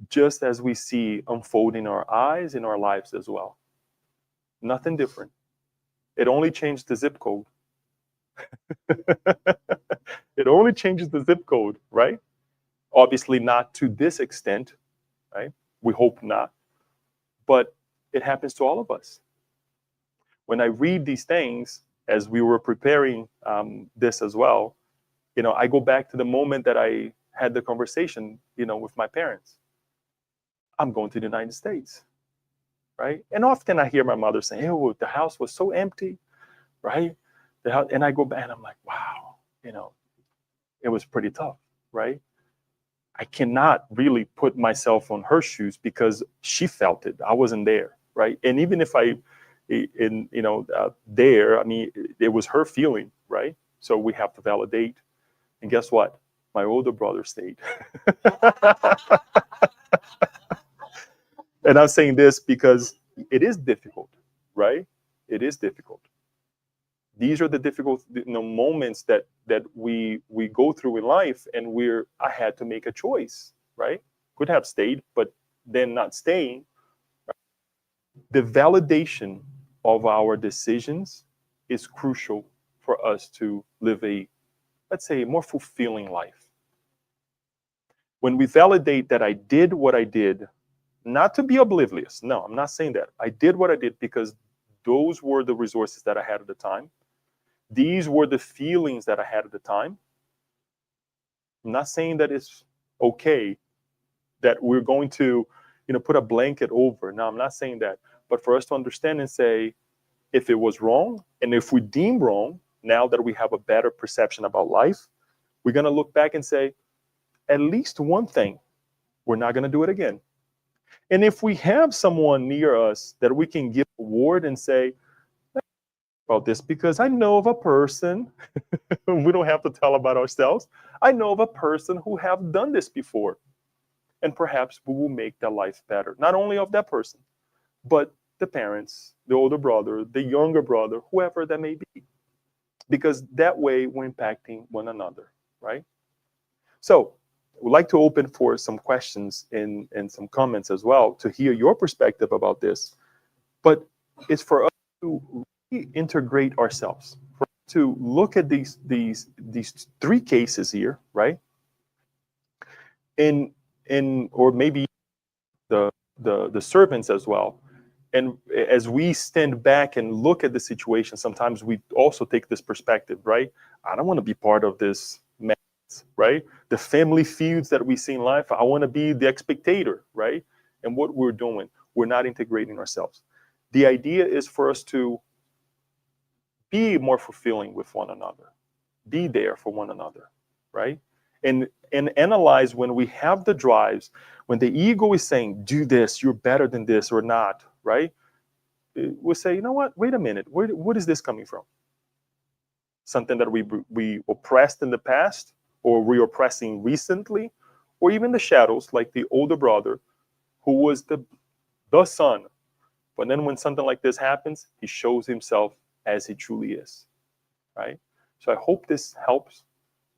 B: Just as we see unfold in our eyes, in our lives as well. Nothing different. It only changed the zip code. It only changes the zip code, right? Obviously not to this extent, right? We hope not. But it happens to all of us. When I read these things, as we were preparing this as well, I go back to the moment that I had the conversation, with my parents. I'm going to the United States, right? And often I hear my mother saying, oh, the house was so empty, right? And I go back and I'm like, wow, it was pretty tough, right? I cannot really put myself on her shoes because she felt it. I wasn't there, right? And even if there, I mean, it was her feeling, right? So we have to validate. And guess what? My older brother stayed. And I'm saying this because it is difficult, right? It is difficult. These are the difficult moments that we go through in life, and I had to make a choice, right? Could have stayed, but then not staying. Right? The validation of our decisions is crucial for us to live let's say, a more fulfilling life. When we validate that I did what I did, not to be oblivious. No, I'm not saying that. I did what I did because those were the resources that I had at the time. These were the feelings that I had at the time. I'm not saying that it's okay that we're going to, put a blanket over. No, I'm not saying that. But for us to understand and say, if it was wrong, and if we deem wrong, now that we have a better perception about life, we're going to look back and say, at least one thing, we're not going to do it again. And if we have someone near us that we can give a word and say, about this, because I know of a person, we don't have to tell about ourselves. I know of a person who have done this before. And perhaps we will make their life better. Not only of that person, but the parents, the older brother, the younger brother, whoever that may be. Because that way we're impacting one another, right? So we'd like to open for some questions and some comments as well to hear your perspective about this. But it's for us to integrate ourselves, for us to look at these three cases here, right? Or maybe the servants as well. And as we stand back and look at the situation, sometimes we also take this perspective, right? I don't want to be part of this mess, right? The family feuds that we see in life, I want to be the spectator, right? And what we're doing, we're not integrating ourselves. The idea is for us to be more fulfilling with one another, be there for one another, right? And analyze when we have the drives, when the ego is saying, do this, you're better than this or not, right? We'll say, you know what, wait a minute, what is this coming from? Something that we oppressed in the past, or we oppressing recently, or even the shadows, like the older brother, who was the son. But then when something like this happens, he shows himself as he truly is, right? So I hope this helps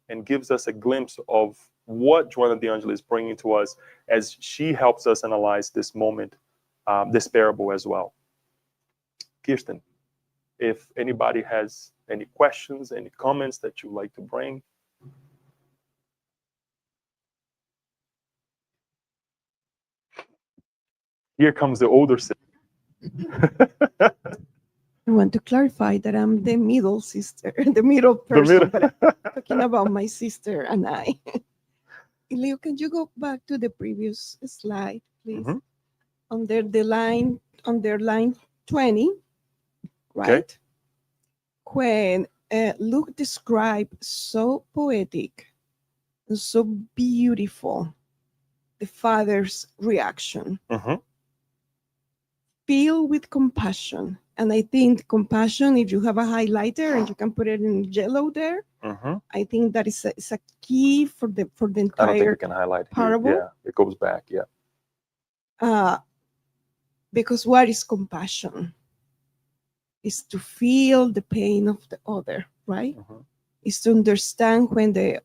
B: and gives us a glimpse of what Joanna D'Angelo is bringing to us as she helps us analyze this moment, this parable as well. Kirsten, if anybody has any questions, any comments that you'd like to bring. Here comes the older sister.
D: I want to clarify that I'm the middle sister, the middle person, but I'm talking about my sister and I. Leo, can you go back to the previous slide, please?
B: Mhm.
D: Under line 20, right?
B: Okay.
D: When Luke described so poetic and so beautiful the father's reaction,
B: Mhm.
D: filled with compassion. And I think compassion, if you have a highlighter and you can put it in yellow there,
B: Mhm.
D: I think that is a key for the
B: I don't think
D: entire
B: we can highlight here.
D: parable.
B: Yeah, it goes back. Yeah.
D: Because what is compassion? Is to feel the pain of the other, right?
B: Mhm.
D: Is to understand when the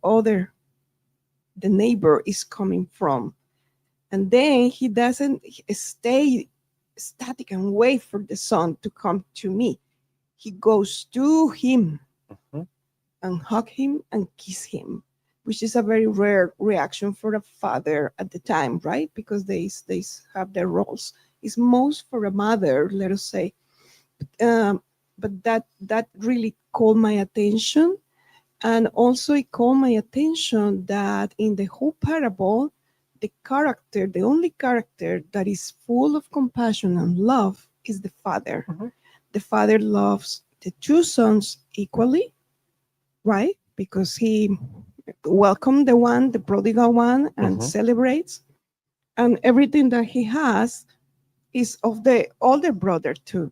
D: neighbor is coming from. And then he doesn't stay static and wait for the son to come to me. He goes to him
B: Mhm.
D: and hug him and kiss him, which is a very rare reaction for a father at the time, right? Because they have their roles. It's most for a mother, let us say. But that really called my attention. And also it called my attention that in the whole parable, the only character that is full of compassion and love is the father.
B: Mhm.
D: The father loves the two sons equally, right? Because he welcomed the prodigal one, and
B: Mhm.
D: celebrates. And everything that he has is of the older brother too.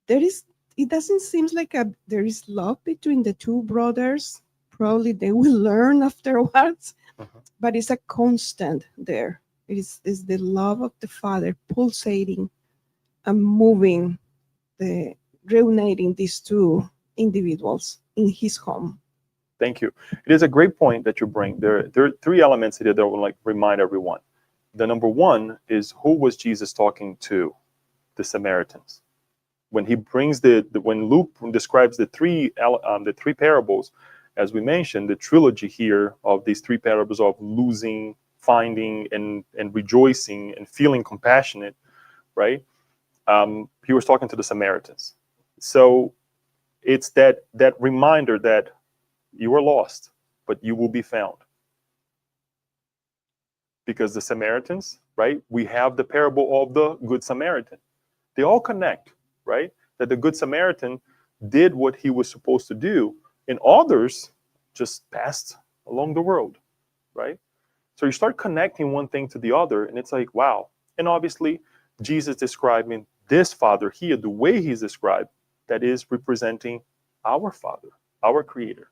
D: It doesn't seem like there is love between the two brothers. Probably they will learn afterwards,
B: Mhm.
D: but it's a constant there. It's the love of the father pulsating and moving, reuniting these two individuals in his home.
B: Thank you. It is a great point that you bring. There are three elements here that I would like to remind everyone. The number one is, who was Jesus talking to? The Samaritans. When he brings when Luke describes the three parables, as we mentioned, the trilogy here of these three parables of losing, finding, and rejoicing and feeling compassionate, right? He was talking to the Samaritans. So it's that reminder that you are lost, but you will be found. Because the Samaritans, right? We have the parable of the Good Samaritan. They all connect, right? That the Good Samaritan did what he was supposed to do, and others just passed along the road, right? So you start connecting one thing to the other, and it's like, wow. And obviously, Jesus describing this Father here, the way he's described, that is representing our Father, our Creator.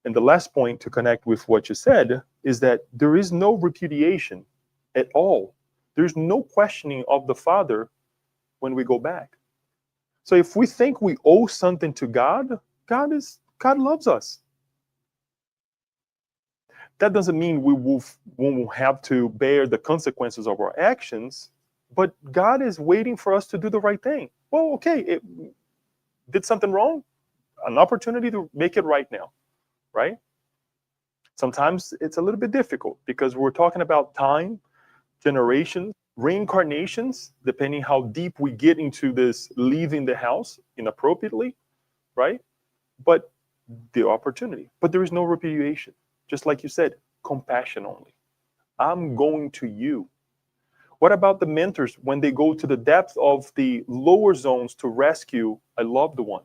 B: And the last point to connect with what you said is that there is no repudiation at all. There's no questioning of the Father when we go back. So if we think we owe something to God, God loves us. That doesn't mean we won't have to bear the consequences of our actions, but God is waiting for us to do the right thing. Well, okay, it did something wrong, an opportunity to make it right now, right? Sometimes it's a little bit difficult because we're talking about time, generations, reincarnations, depending how deep we get into this leaving the house inappropriately, right? But the opportunity. But there is no repudiation. Just like you said, compassion only. I'm going to you. What about the mentors when they go to the depth of the lower zones to rescue a loved one?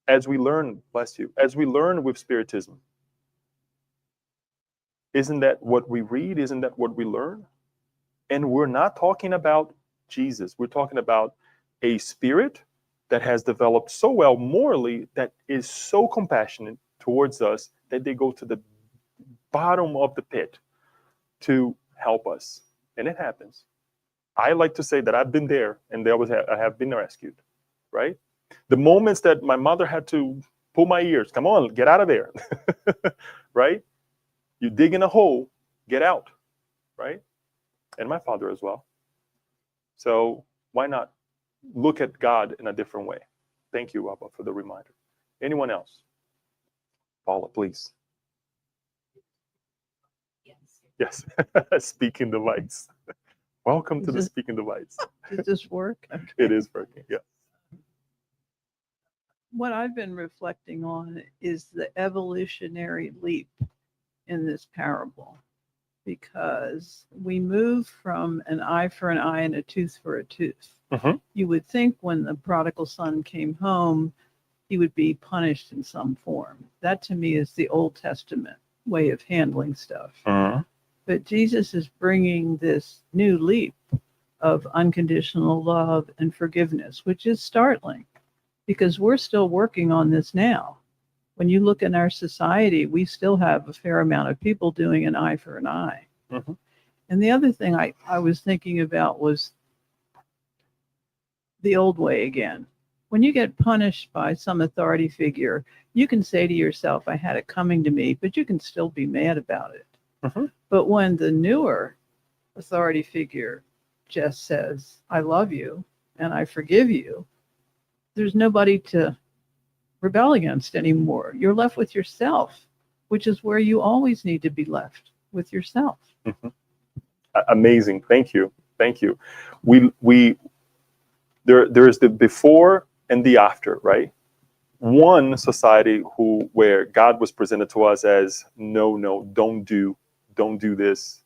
B: As we learn, bless you, as we learn with Spiritism. Isn't that what we read? Isn't that what we learn? And we're not talking about Jesus. We're talking about a spirit that has developed so well morally that is so compassionate towards us that they go to the bottom of the pit to help us. And it happens. I like to say that I've been there and I have been rescued, right? The moments that my mother had to pull my ears, come on, get out of there, right? You dig in a hole, get out, right? And my father as well. So why not look at God in a different way? Thank you, Abba, for the reminder. Anyone else? Paula, please. Yes. Speaking device. Welcome to the speaking device.
E: Does this work? Okay.
B: It is working, yeah.
E: What I've been reflecting on is the evolutionary leap in this parable, because we move from an eye for an eye and a tooth for a tooth.
B: Mm-hmm.
E: You would think when the prodigal son came home, he would be punished in some form. That to me is the Old Testament way of handling stuff.
B: Mm-hmm.
E: But Jesus is bringing this new leap of unconditional love and forgiveness, which is startling because we're still working on this now. When you look in our society, we still have a fair amount of people doing an eye for an eye.
B: Mm-hmm.
E: And the other thing I was thinking about was the old way again. When you get punished by some authority figure, you can say to yourself, I had it coming to me, but you can still be mad about it.
B: Mm-hmm.
E: But when the newer authority figure just says, I love you and I forgive you, there's nobody to rebel against anymore. You're left with yourself, which is where you always need to be left, with yourself.
B: Mm-hmm. Amazing. Thank you. Thank you. There is the before and the after, right? One society where God was presented to us as no, don't do this,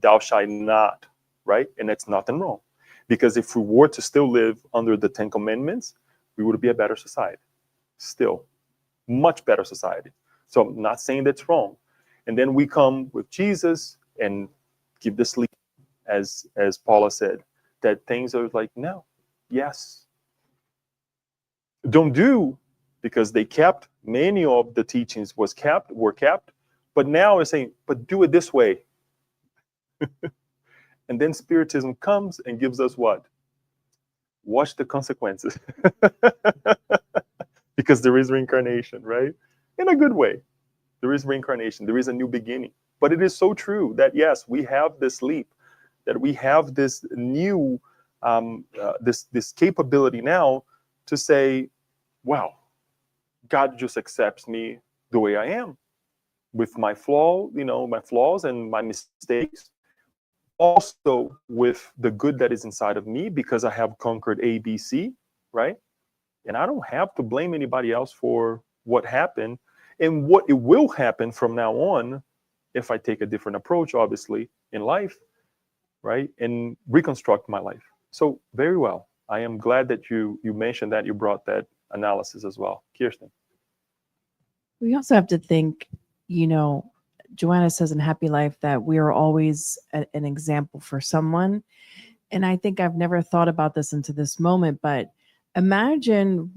B: thou shalt not, right? And that's nothing wrong, because if we were to still live under the 10 Commandments, we would be a better society, still much better society. So I'm not saying that's wrong. And then we come with Jesus and give the sleep, as Paula said, that things are like, no, yes, don't do, because they kept, many of the teachings were kept, but now it's saying, but do it this way. And then Spiritism comes and gives us what? Watch the consequences. Because there is reincarnation, right? In a good way. There is reincarnation. There is a new beginning. But it is so true that, yes, we have this leap, that we have this new, this capability now to say, wow, God just accepts me the way I am, with my flaws and my mistakes. also with the good that is inside of me because I have conquered A, B, C, right? And I don't have to blame anybody else for what happened and what it will happen from now on if I take a different approach, obviously, in life, right? And reconstruct my life. So very well. I am glad that you mentioned that, you brought that analysis as well. Kirsten.
A: We also have to think, you know, Joanna says in Happy Life that we are always an example for someone. And I think I've never thought about this into this moment, but imagine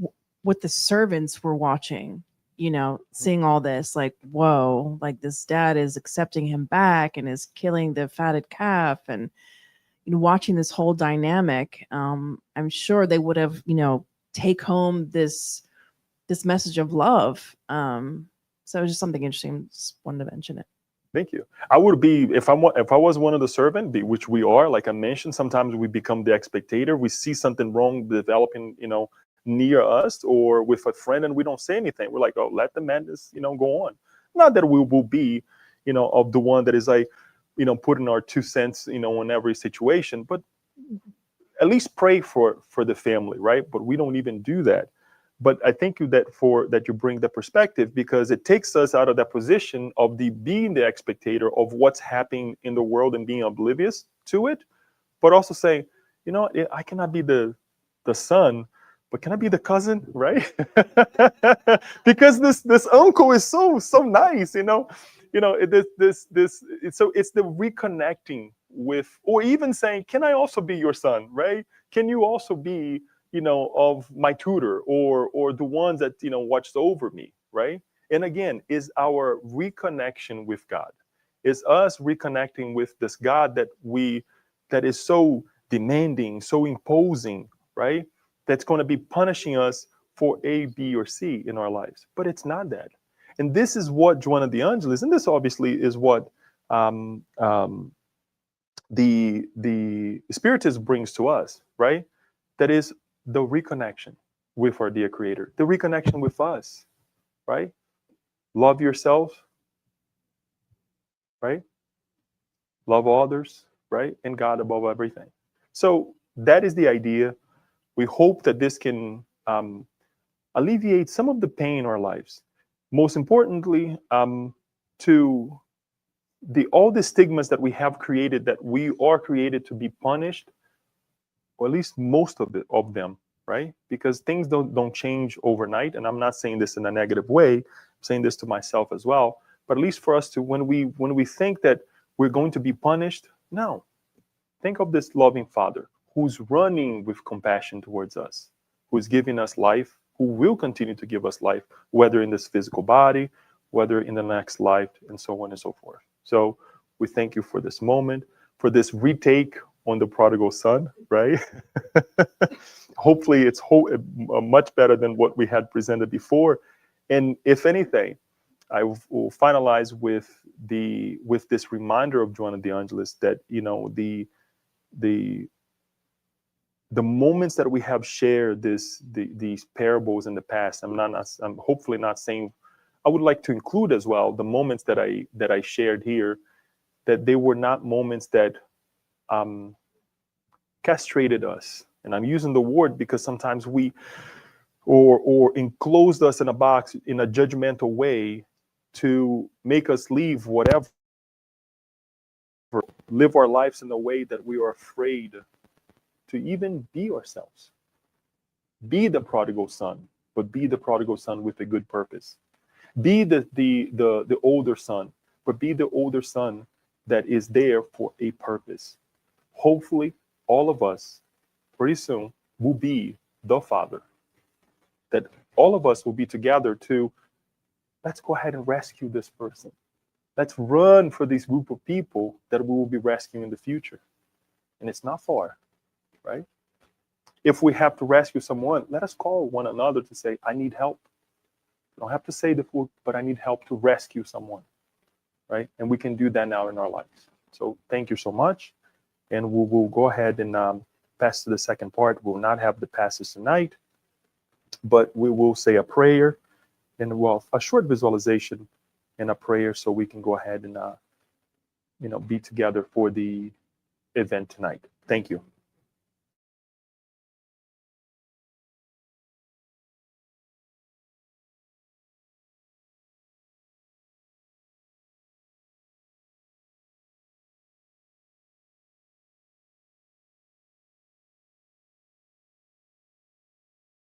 A: what the servants were watching, you know, seeing all this, like, whoa, like this dad is accepting him back and is killing the fatted calf, and you know, watching this whole dynamic. I'm sure they would have, you know, take home this message of love. So it was just something interesting. Just wanted to mention it.
B: Thank you. I would be, if I was one of the servant, which we are, like I mentioned, sometimes we become the spectator. We see something wrong developing, you know, near us or with a friend, and we don't say anything. We're like, oh, let the madness, you know, go on. Not that we will be, you know, of the one that is like, you know, putting our 2 cents, you know, in every situation, but at least pray for the family, right? But we don't even do that. But I thank you that you bring the perspective, because it takes us out of that position of being the spectator of what's happening in the world and being oblivious to it, but also saying, you know, I cannot be the son, but can I be the cousin, right? Because this uncle is so nice, you know. So it's the reconnecting with, or even saying, can I also be your son, right? Can you also be, you know, of my tutor or the ones that, you know, watched over me, right? And again, is our reconnection with God, is us reconnecting with this God that is so demanding, so imposing, right? That's going to be punishing us for A, B, or C in our lives. But it's not that. And this is what Joanna de Angelis, and this obviously is what the Spiritism brings to us, right? That is the reconnection with our dear Creator, the reconnection with us, right? Love yourself, right? Love others, right? And God above everything. So that is the idea. We hope that this can alleviate some of the pain in our lives. Most importantly, to all the stigmas that we have created, that we are created to be punished, or at least most of them, right? Because things don't change overnight. And I'm not saying this in a negative way. I'm saying this to myself as well. But at least for us to, when we think that we're going to be punished, no. Think of this loving Father who's running with compassion towards us, who's giving us life, who will continue to give us life, whether in this physical body, whether in the next life, and so on and so forth. So we thank you for this moment, for this retake on the prodigal son, right? Hopefully it's much better than what we had presented before. And if anything, I will finalize with this reminder of Joanna de Angelis that, you know, the moments that we have shared these parables in the past, I'm hopefully not saying, I would like to include as well the moments that I shared here, that they were not moments that castrated us. And I'm using the word because sometimes we or enclosed us in a box in a judgmental way to make us leave whatever, live our lives in a way that we are afraid to even be ourselves. Be the prodigal son, but be the prodigal son with a good purpose. Be the older son, but be the older son that is there for a purpose. Hopefully, all of us pretty soon will be the Father. That all of us will be together to, let's go ahead and rescue this person. Let's run for this group of people that we will be rescuing in the future. And it's not far, right? If we have to rescue someone, let us call one another to say, I need help. You don't have to say the full, but I need help to rescue someone, right? And we can do that now in our lives. So thank you so much. And we will go ahead and pass to the second part. We'll not have the passage tonight, but we will say a prayer and a short visualization and a prayer, so we can go ahead and be together for the event tonight. Thank you.